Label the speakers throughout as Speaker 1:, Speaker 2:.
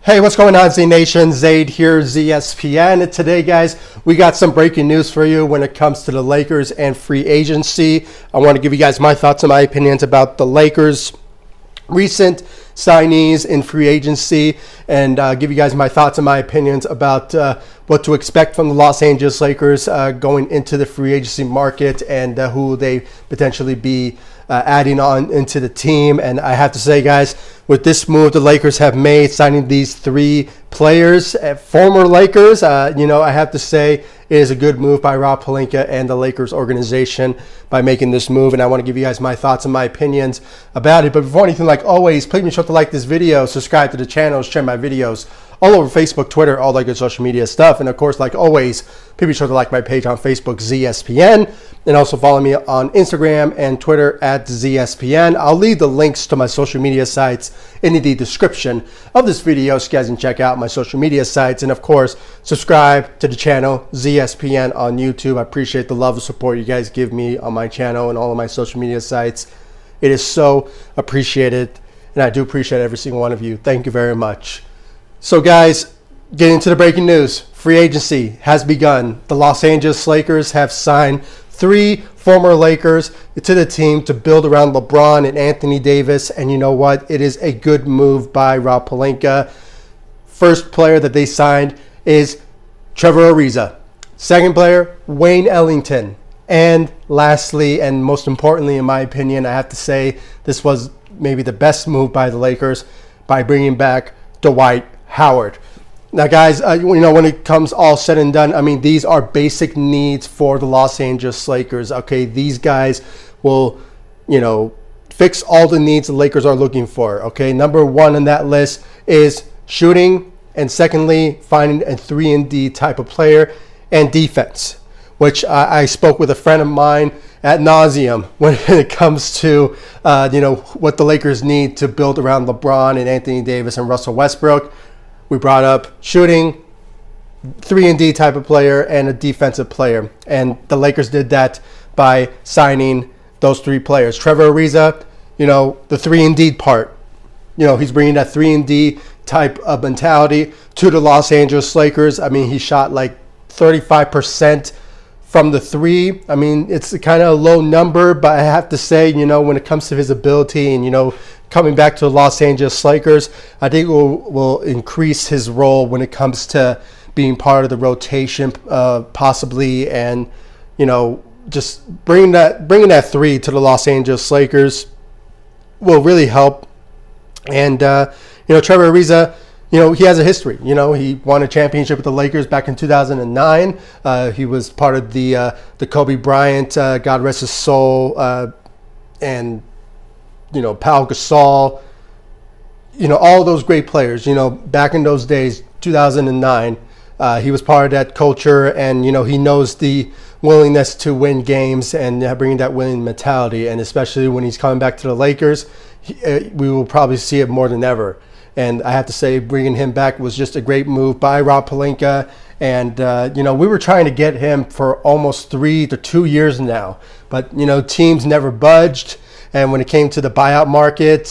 Speaker 1: Hey, what's going on, Z Nation? Zaid here, ZSPN. And today, guys, we got some breaking news for you when it comes to the Lakers and free agency. I want to give you guys my thoughts and my opinions about the Lakers' recent signees in free agency, and give you guys my thoughts and my opinions about what to expect from the Los Angeles Lakers going into the free agency market, and who they potentially be adding on into the team. And I have to say, guys, with this move the Lakers have made, signing these three players, former Lakers, I have to say it is a good move by Rob Pelinka and the Lakers organization by making this move. And I want to give you guys my thoughts and my opinions about it. But before anything, like always, please be sure to like this video, subscribe to the channel, share my videos all over Facebook, Twitter, all that good social media stuff. And of course, like always, please be sure to like my page on Facebook, ZSPN, and also follow me on Instagram and Twitter at ZSPN. I'll leave the links to my social media sites in the description of this video so you guys can check out my social media sites. And of course, subscribe to the channel, ZSPN on YouTube. I appreciate the love and support you guys give me on my channel and all of my social media sites. It is so appreciated, and I do appreciate every single one of you. Thank you very much. So guys, getting to the breaking news. Free agency has begun. The Los Angeles Lakers have signed three former Lakers to the team to build around LeBron and Anthony Davis. And you know what? It is a good move by Rob Pelinka. First player that they signed is Trevor Ariza. Second player, Wayne Ellington. And lastly, and most importantly, in my opinion, I have to say this was maybe the best move by the Lakers by bringing back Dwight Howard. Now, guys, when it comes all said and done, I mean, these are basic needs for the Los Angeles Lakers. Okay, these guys will, fix all the needs the Lakers are looking for. Okay, number one on that list is shooting, and secondly, finding a 3-and-D type of player, and defense, which I spoke with a friend of mine ad nauseum when it comes to, what the Lakers need to build around LeBron and Anthony Davis and Russell Westbrook. We brought up shooting, 3-and-D type of player, and a defensive player. And the Lakers did that by signing those three players. Trevor Ariza, the 3-and-D part. He's bringing that 3-and-D type of mentality to the Los Angeles Lakers. I mean, he shot like 35% from the three. I mean, it's kind of a low number, but I have to say, when it comes to his ability and, coming back to the Los Angeles Lakers, I think it will increase his role when it comes to being part of the rotation, possibly, and just bringing that three to the Los Angeles Lakers will really help. And Trevor Ariza, he has a history. He won a championship with the Lakers back in 2009. He was part of the Kobe Bryant, God rest his soul, and Pau Gasol, all those great players, back in those days, 2009, he was part of that culture, and, he knows the willingness to win games and bringing that winning mentality. And especially when he's coming back to the Lakers, we will probably see it more than ever. And I have to say, bringing him back was just a great move by Rob Pelinka. And, we were trying to get him for almost 3 to 2 years now, but, teams never budged. And when it came to the buyout market,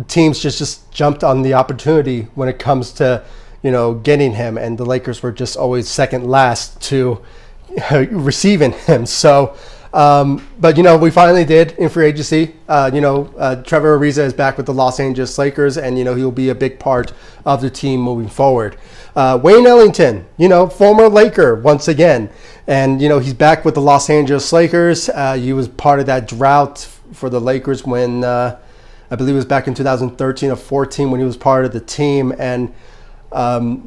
Speaker 1: teams just jumped on the opportunity when it comes to, getting him. And the Lakers were just always second last to receiving him. So, but we finally did in free agency. Trevor Ariza is back with the Los Angeles Lakers, and he'll be a big part of the team moving forward. Wayne Ellington, former Laker once again, and he's back with the Los Angeles Lakers. He was part of that drought for the Lakers when I believe it was back in 2013 or 14 when he was part of the team, and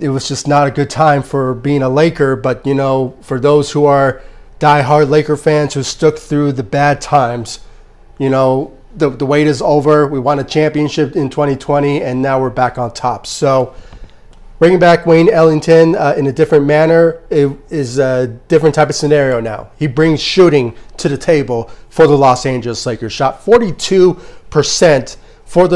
Speaker 1: it was just not a good time for being a Laker. But for those who are diehard Laker fans who stuck through the bad times, the wait is over. We won a championship in 2020, and now we're back on top. So bringing back Wayne Ellington in a different manner, it is a different type of scenario now. He brings shooting to the table for the Los Angeles Lakers. Shot 42% for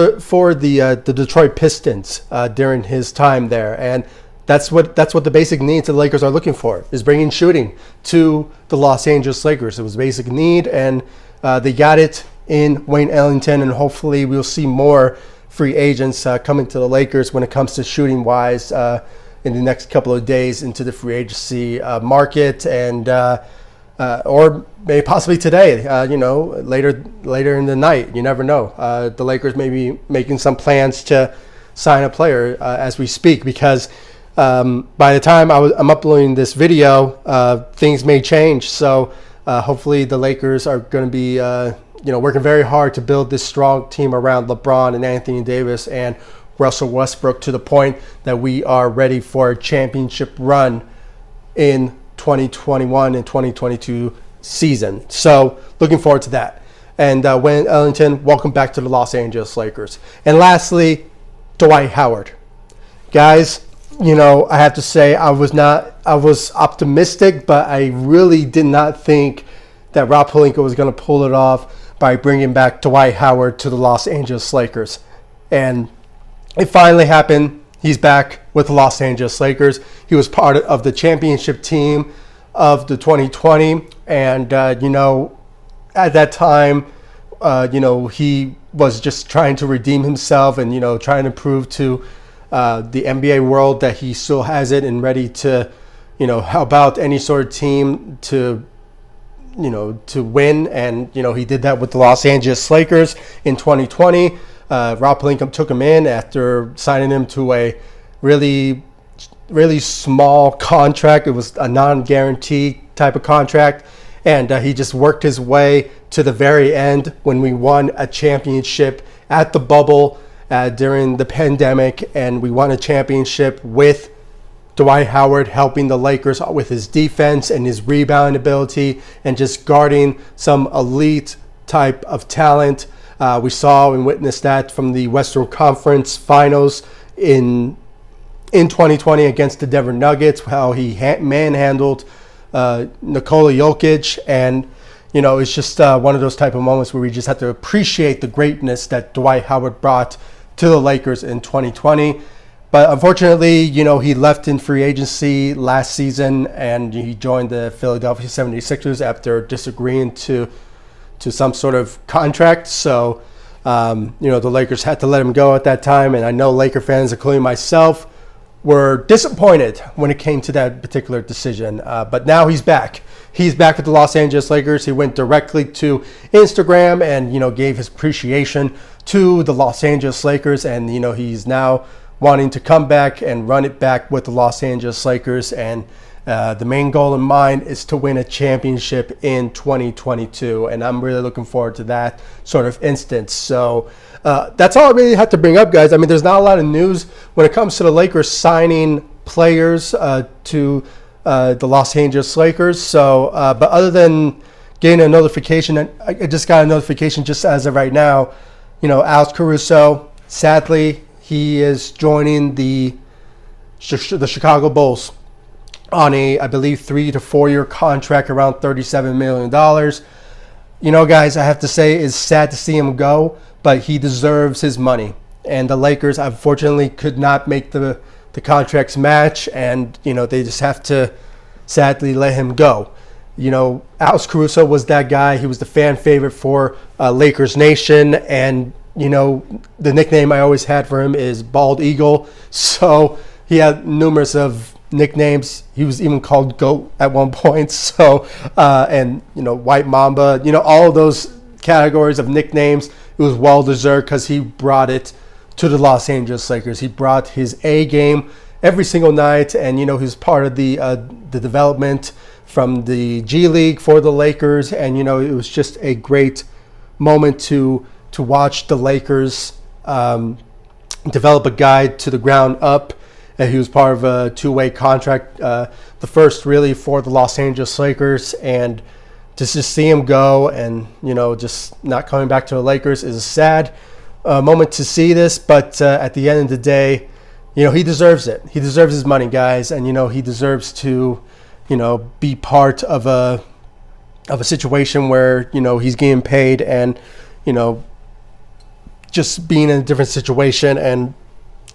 Speaker 1: the Detroit Pistons during his time there, and that's what the basic needs the Lakers are looking for, is bringing shooting to the Los Angeles Lakers. It was a basic need, and they got it in Wayne Ellington, and hopefully we'll see more free agents coming to the Lakers when it comes to shooting wise in the next couple of days into the free agency market, and or maybe possibly today, later in the night. You never know. The Lakers may be making some plans to sign a player as we speak, because by the time I'm uploading this video, things may change. So hopefully the Lakers are going to be working very hard to build this strong team around LeBron and Anthony Davis and Russell Westbrook, to the point that we are ready for a championship run in 2021 and 2022 season. So looking forward to that. And Wayne Ellington, welcome back to the Los Angeles Lakers. And lastly, Dwight Howard. Guys, I have to say I was optimistic, but I really did not think that Rob Pelinka was going to pull it off by bringing back Dwight Howard to the Los Angeles Lakers. And it finally happened. He's back with the Los Angeles Lakers. He was part of the championship team of the 2020. And, at that time, he was just trying to redeem himself and, trying to prove to the NBA world that he still has it and ready to, help out any sort of team to win. And, he did that with the Los Angeles Lakers in 2020. Rob Pelinka took him in after signing him to a really, really small contract. It was a non-guarantee type of contract. And he just worked his way to the very end when we won a championship at the bubble during the pandemic. And we won a championship with Dwight Howard helping the Lakers with his defense and his rebounding ability and just guarding some elite type of talent. We saw and witnessed that from the Western Conference Finals in 2020 against the Denver Nuggets, how he manhandled Nikola Jokic. And, it's just one of those type of moments where we just have to appreciate the greatness that Dwight Howard brought to the Lakers in 2020. But unfortunately, he left in free agency last season and he joined the Philadelphia 76ers after disagreeing to some sort of contract. So, the Lakers had to let him go at that time. And I know Laker fans, including myself, were disappointed when it came to that particular decision. But now he's back. He's back with the Los Angeles Lakers. He went directly to Instagram and, gave his appreciation to the Los Angeles Lakers. And, he's now wanting to come back and run it back with the Los Angeles Lakers. And the main goal in mind is to win a championship in 2022. And I'm really looking forward to that sort of instance. So that's all I really had to bring up, guys. I mean, there's not a lot of news when it comes to the Lakers signing players to the Los Angeles Lakers. So, but other than getting a notification, I just got a notification just as of right now, Alex Caruso, sadly, he is joining the Chicago Bulls on I believe, 3 to 4 year contract around $37 million. Guys, I have to say it's sad to see him go, but he deserves his money. And the Lakers, unfortunately, could not make the contracts match, and, they just have to sadly let him go. Alex Caruso was that guy. He was the fan favorite for Lakers Nation, and, the nickname I always had for him is Bald Eagle. So he had numerous of nicknames. He was even called GOAT at one point. So, and, White Mamba, all of those categories of nicknames, it was well deserved because he brought it to the Los Angeles Lakers. He brought his A game every single night, and, he was part of the development from the G League for the Lakers. And, it was just a great moment to watch the Lakers develop a guy to the ground up. And he was part of a two-way contract, the first really for the Los Angeles Lakers. And to just see him go and, just not coming back to the Lakers is a sad moment to see this. But at the end of the day, he deserves it. He deserves his money, guys. And, he deserves to, be part of a situation where, he's getting paid and, just being in a different situation. And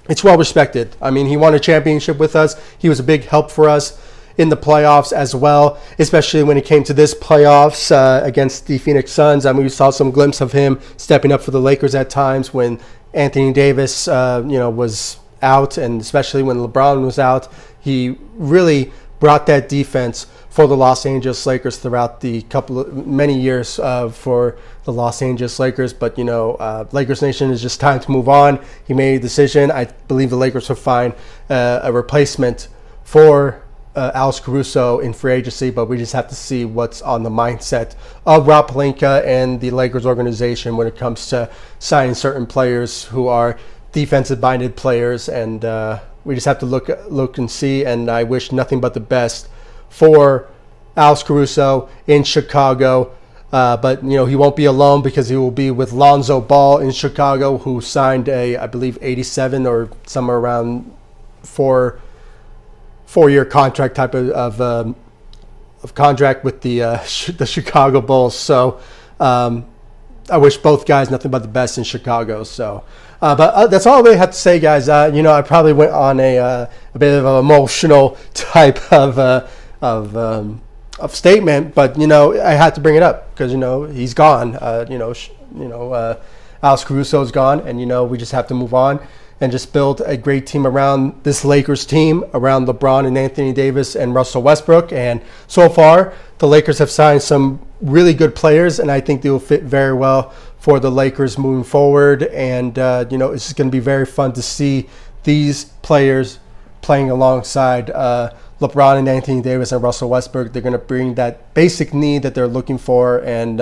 Speaker 1: it's well respected. I mean, he won a championship with us. He was a big help for us. in the playoffs as well, especially when it came to this playoffs against the Phoenix Suns. I mean, we saw some glimpse of him stepping up for the Lakers at times when Anthony Davis, was out, and especially when LeBron was out. He really brought that defense for the Los Angeles Lakers throughout the many years for the Los Angeles Lakers. But, Lakers Nation, is just time to move on. He made a decision. I believe the Lakers will find a replacement for Alex Caruso in free agency, but we just have to see what's on the mindset of Rob Pelinka and the Lakers organization when it comes to signing certain players who are defensive-minded players, and we just have to look and see. And I wish nothing but the best for Alex Caruso in Chicago. But, he won't be alone, because he will be with Lonzo Ball in Chicago, who signed I believe, 87 or somewhere around four-year contract type of contract with the Chicago Bulls. So I wish both guys nothing but the best in Chicago. So, but that's all I really have to say, guys. I probably went on a bit of an emotional type of statement, but I had to bring it up because he's gone. Alex Caruso is gone, and we just have to move on and just build a great team around this Lakers team, around LeBron and Anthony Davis and Russell Westbrook. And so far, the Lakers have signed some really good players, and I think they will fit very well for the Lakers moving forward. And it's just going to be very fun to see these players playing alongside LeBron and Anthony Davis and Russell Westbrook. They're going to bring that basic need that they're looking for. And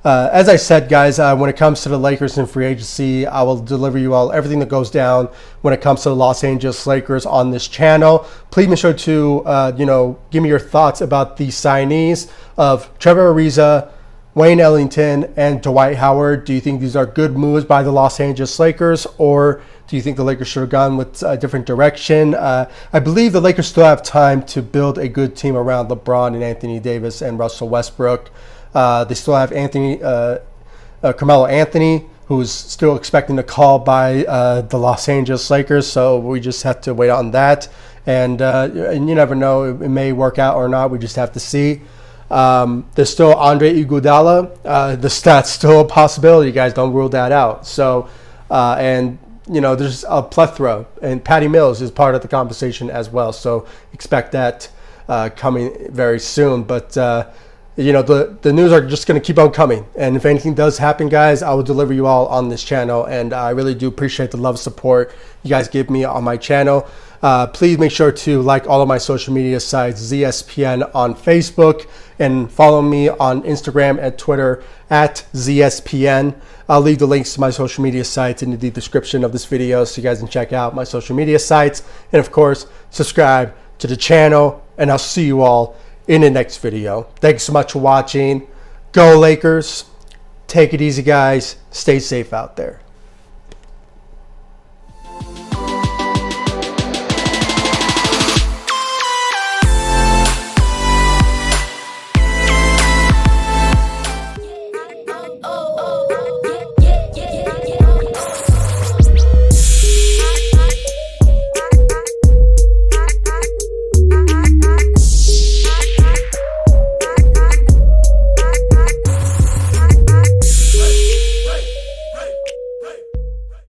Speaker 1: as I said, guys, when it comes to the Lakers in free agency, I will deliver you all everything that goes down when it comes to the Los Angeles Lakers on this channel. Please make sure to, give me your thoughts about the signees of Trevor Ariza, Wayne Ellington, and Dwight Howard. Do you think these are good moves by the Los Angeles Lakers, or do you think the Lakers should have gone with a different direction? I believe the Lakers still have time to build a good team around LeBron and Anthony Davis and Russell Westbrook. They still have Carmelo Anthony, who's still expecting a call by the Los Angeles Lakers. So we just have to wait on that. And you never know, it may work out or not. We just have to see. There's still Andre Iguodala. That's still a possibility, guys. Don't rule that out. So, there's a plethora. And Patty Mills is part of the conversation as well. So expect that coming very soon. But the news are just going to keep on coming. And if anything does happen, guys, I will deliver you all on this channel. And I really do appreciate the love and support you guys give me on my channel. Please make sure to like all of my social media sites, ZSPN on Facebook, and follow me on Instagram and Twitter at ZSPN. I'll leave the links to my social media sites in the description of this video so you guys can check out my social media sites. And of course, subscribe to the channel, and I'll see you all in the next video. Thanks so much for watching. Go Lakers. Take it easy, guys. Stay safe out there.